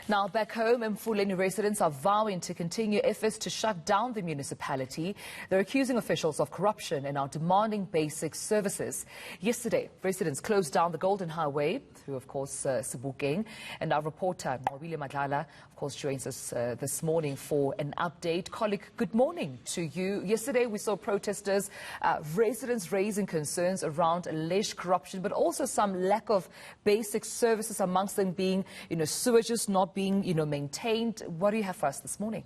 Now, back home, Emfuleni residents are vowing to continue efforts to shut down the municipality. They're accusing officials of corruption and are demanding basic services. Yesterday, residents closed down the Golden Highway through, of course, Sebokeng. And our reporter, William Madlala, of course, joins us this morning for an update. Colleague, good morning to you. Yesterday, we saw protesters, residents raising concerns around alleged corruption, but also some lack of basic services, amongst them being, sewages not being, maintained. What do you have for us this morning?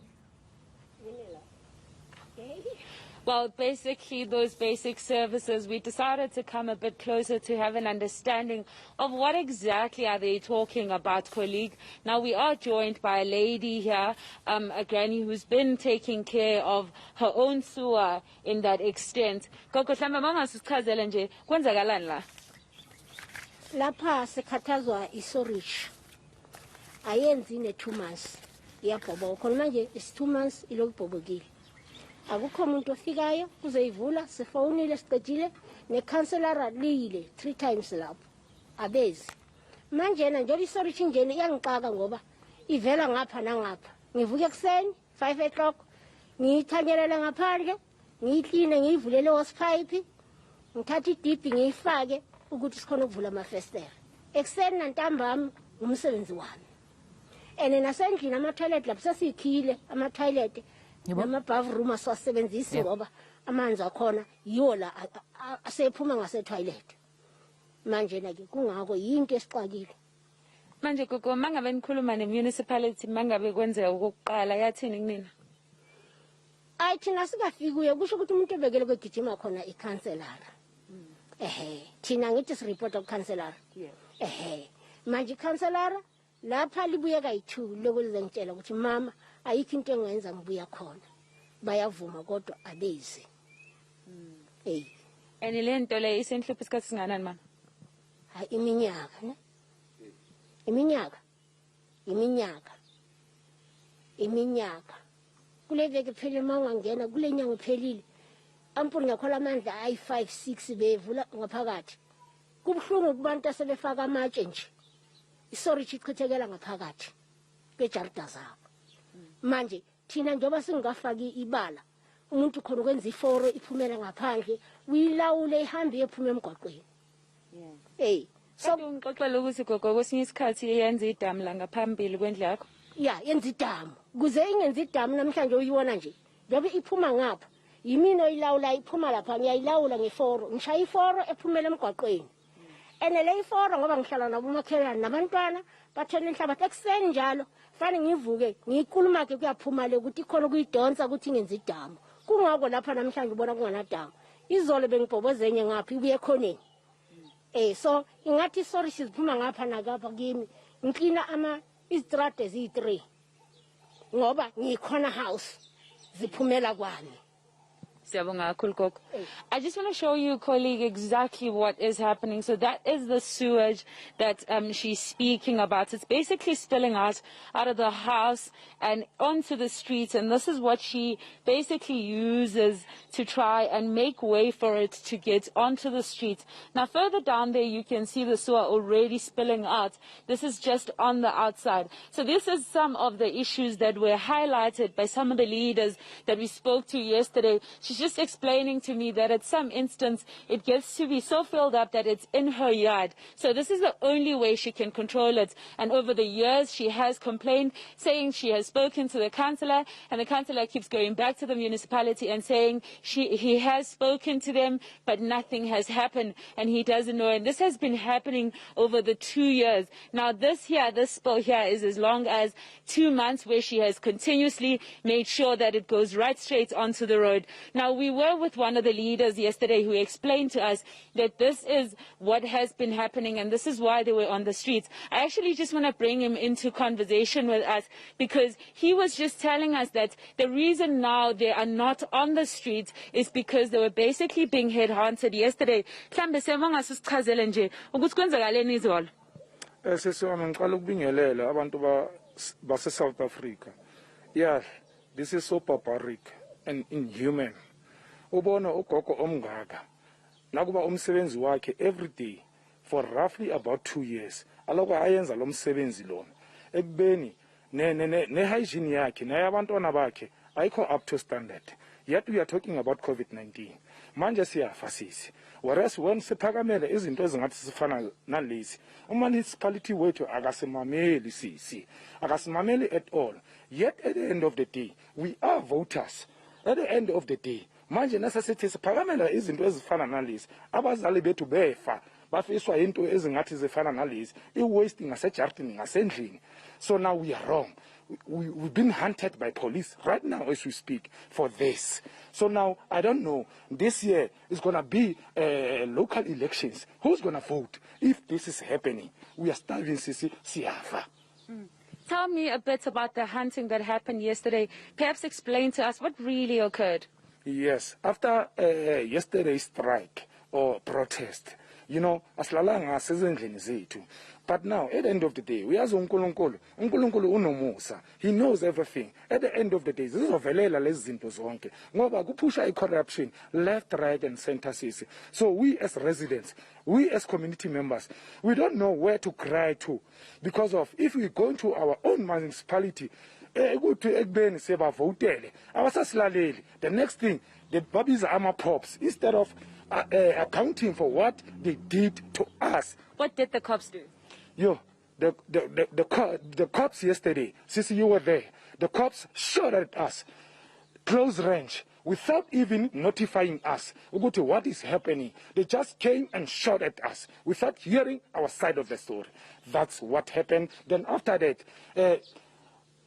Well, basically, those basic services, we decided to come a bit closer to have an understanding of what exactly are they talking about, colleague. Now, we are joined by a lady here, a granny who's been taking care of her own sewer in that extent. Lapha sikhathazwa isorage ayenzi ne 2 months iyabhoboka khona manje is 2 months ilokubhobokile akukho umuntu ofikayo kuzoyivula sifonile siqedile necouncilor liyile 3 times lapho abezi manje na nje isorage njene iyangixaka ngoba ivela ngapha nangapha ngivuke ekseni 5 o'clock ngiyithanyelele ngaphandle ngiyikline ngiyivulele hose-pipe ngithatha idiphi ngiyifake ukuthi sikhona ukuvula amafestera ekseni nantambama umsebenzi wami ene nasendlini ama-toilet lapho sesiyikhile ama-toilet nama-bathroom asiwasebenzisi ngoba amanzi akhona yiwo la asephuma ngase-toilet manje-ke kungako yinto esixakile manje gogo mangabe nikhuluma ne-municipality mangabe kwenzeka okokuqala yathini kunina ayi thina sikafiki kuye kusho ukuthi umuntu obekele kwegijima khona ikhanselara thina ngithi siripota kukhanselara manje ikhanselara lapha libuye kayi-2 lokuze ngitshela ukuthi mama ayikho into engenza ngibuya khona bayavuma kodwa abezi and le nto le isenhlupho isikhathi singanani mama hayi iminyaka ne iminyaka kule veke phela mangangena kule nyanga phelile ampuni ngakhola amandla ayi-5 6 bevula ngaphakathi kubuhlungu kubantu asebefaka amatshe nje isorage ichithekela ngaphakathi kwejarida zabo manje thina njengoba singafaki ibala umuntu khona ukwenza iforo iphumela ngaphandle uyilawule ihambe ephume emgwaqweni so ngixoxela ukuthi gogo kwesinye isikhathi yenza idamu la ngaphambili kwendlu yakho yenza idamu kuze ingenza idamu namhlanje uyibona nje njengoba iphuma ngapha yimina oyilawula iphuma lapha ngiyayilawula ngeforo ngishaya iforo ephumela emgwaqweni ene le iforo ngoba ngihlala nabo umakhelwane nabantwana bathela inhlabathi ekseni njalo fane ngivuke ngiyikhuluma-ke kuyaphuma le ukuthi ikhona ukuyidonsa ukuthi ingenza idamu kungako lapha namhlanje ubona kunganadamu izolo bengibhobozenye ngapha ibuye ekhoneni so ingathi isorisi ziphuma ngapha nakapha kimi ngiklina izitrade eziyi-3 ngoba ngiyikhona house ziphumela kwami. I just want to show you, colleague, exactly what is happening. So that is the sewage that she's speaking about. It's basically spilling out of the house and onto the streets. And this is what she basically uses to try and make way for it to get onto the streets. Now, further down there, you can see the sewer already spilling out. This is just on the outside. So this is some of the issues that were highlighted by some of the leaders that we spoke to yesterday. She's just explaining to me that at some instance it gets to be so filled up that it's in her yard. So this is the only way she can control it. And over the years she has complained, saying she has spoken to the councillor, and the councillor keeps going back to the municipality and saying he has spoken to them, but nothing has happened and he doesn't know. And this has been happening over the 2 years. Now this spill here is as long as 2 months, where she has continuously made sure that it goes right straight onto the road. Now, we were with one of the leaders yesterday who explained to us that this is what has been happening and this is why they were on the streets. I actually just want to bring him into conversation with us because he was just telling us that the reason now they are not on the streets is because they were basically being headhunted yesterday. South Africa. Yeah, this is so barbaric and inhuman. Ubona ugogo omngaka nakuba umsebenzi wakhe every day for roughly about 2 years. Aloko ayenza lo msebenzi lona ekubeni ne-hygiene yakhe neyabantwana bakhe ayikho up to standard. Yet we are talking about COVID-19. Manje siyafa sisi. Whereas when siphakamele izinto ezingathi sifana nalezi, municipality wethu akasimameli sisi. Akasimameli at all. Yet at the end of the day, we are voters. At the end of the day, manje nasasithi siphakamela izinto ezifana nalezi, abazali bethu befa. Bafiswa into ezingathi zifana nalezi, i-wasting ngasejardini ngasendlini. So now we are wrong. We've been hunted by police right now as we speak for this. So now, I don't know, this year is going to be local elections. Who's going to vote if this is happening? We are starving, Sisi, siyafa. Tell me a bit about the hunting that happened yesterday. Perhaps explain to us what really occurred. Yes, after yesterday's strike or protest, you know, asilalanga sezindlini zethu. But now, at the end of the day, we have uNkulunkulu unomusa. He knows everything. At the end of the day, zizovelela lezi zinto zonke. Ngoba kupusha corruption left, right, and center sisi. So we as residents, we as community members, we don't know where to cry to, because of if we go into our own municipality, the next thing, the babies are props instead of accounting for what they did to us. What did the cops do? Yo, the cops yesterday, Sisi, you were there. The cops shot at us, close range, without even notifying us what is happening. They just came and shot at us without hearing our side of the story. That's what happened. Then after that,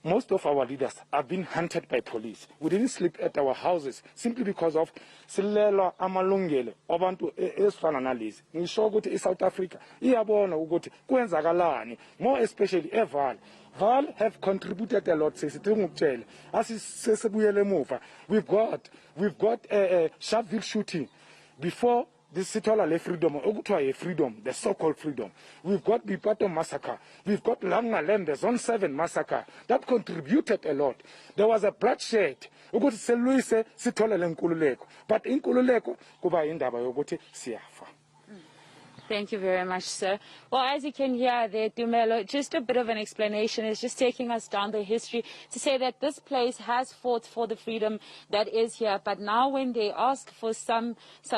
most of our leaders have been hunted by police. We didn't sleep at our houses simply because of silela amalungelo abantu esifana nalezi. Ngisho ukuthi eSouth Africa iyabona ukuthi kwenzakalani, more especially eVaal. Vaal have contributed a lot. Sesibuyele emuva. We've got Sharpeville shooting before this sithola freedom, freedom, the so-called freedom. We've got Bipato massacre. We've got Langalem, the Zone 7 massacre. That contributed a lot. There was a bloodshed. But in Kululeko, kuba indaba yokuthi siyafa. Thank you very much, sir. Well, as you can hear there, Dumelo, just a bit of an explanation. It's just taking us down the history to say that this place has fought for the freedom that is here. But now when they ask for some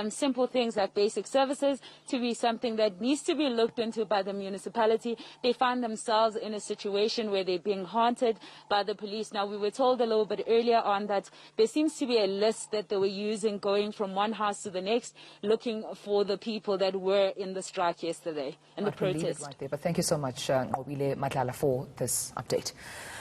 simple things like basic services to be something that needs to be looked into by the municipality, they find themselves in a situation where they're being haunted by the police. Now, we were told a little bit earlier on that there seems to be a list that they were using going from one house to the next, looking for the people that were in the strike yesterday and the protest. Right there. But thank you so much, Ngobile Madlala, for this update.